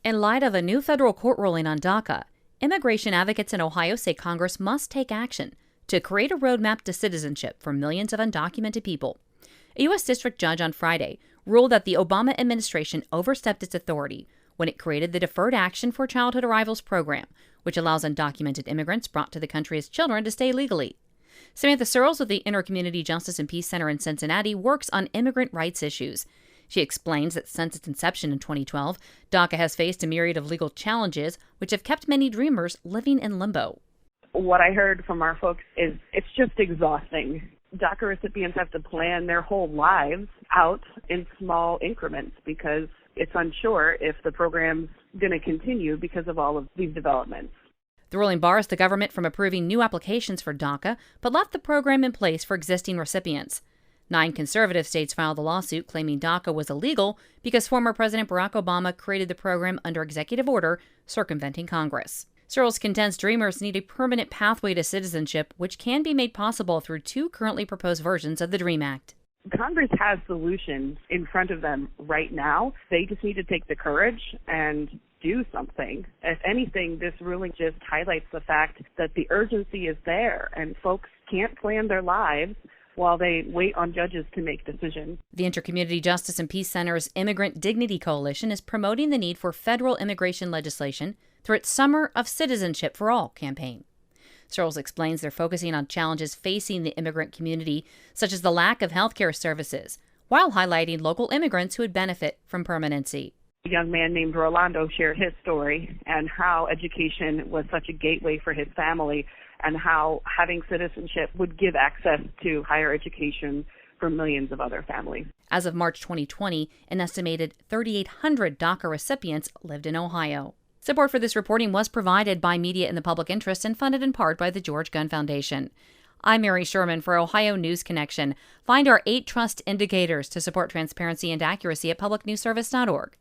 In light of a new federal court ruling on DACA, immigration advocates in Ohio say Congress must take action to create a roadmap to citizenship for millions of undocumented people. A U.S. district judge on Friday ruled that the Obama administration overstepped its authority when it created the Deferred Action for Childhood Arrivals program, which allows undocumented immigrants brought to the country as children to stay legally. Samantha Searles with the Intercommunity Justice and Peace Center in Cincinnati works on immigrant rights issues. She explains that since its inception in 2012, DACA has faced a myriad of legal challenges, which have kept many dreamers living in limbo. What I heard from our folks is it's just exhausting. DACA recipients have to plan their whole lives out in small increments because it's unsure if the program's going to continue because of all of these developments. The ruling bars the government from approving new applications for DACA, but left the program in place for existing recipients. 9 conservative states filed a lawsuit claiming DACA was illegal because former President Barack Obama created the program under executive order, circumventing Congress. Searles contends dreamers need a permanent pathway to citizenship, which can be made possible through 2 currently proposed versions of the DREAM Act. Congress has solutions in front of them right now. They just need to take the courage and do something. If anything, this ruling just highlights the fact that the urgency is there and folks can't plan their lives while they wait on judges to make decisions. The Intercommunity Justice and Peace Center's Immigrant Dignity Coalition is promoting the need for federal immigration legislation through its Summer of Citizenship for All campaign. Searles explains they're focusing on challenges facing the immigrant community, such as the lack of health care services, while highlighting local immigrants who would benefit from permanency. A young man named Rolando shared his story and how education was such a gateway for his family and how having citizenship would give access to higher education for millions of other families. As of March 2020, an estimated 3,800 DACA recipients lived in Ohio. Support for this reporting was provided by media in the public interest and funded in part by the George Gunn Foundation. I'm Mary Sherman for Ohio News Connection. Find our 8 trust indicators to support transparency and accuracy at publicnewsservice.org.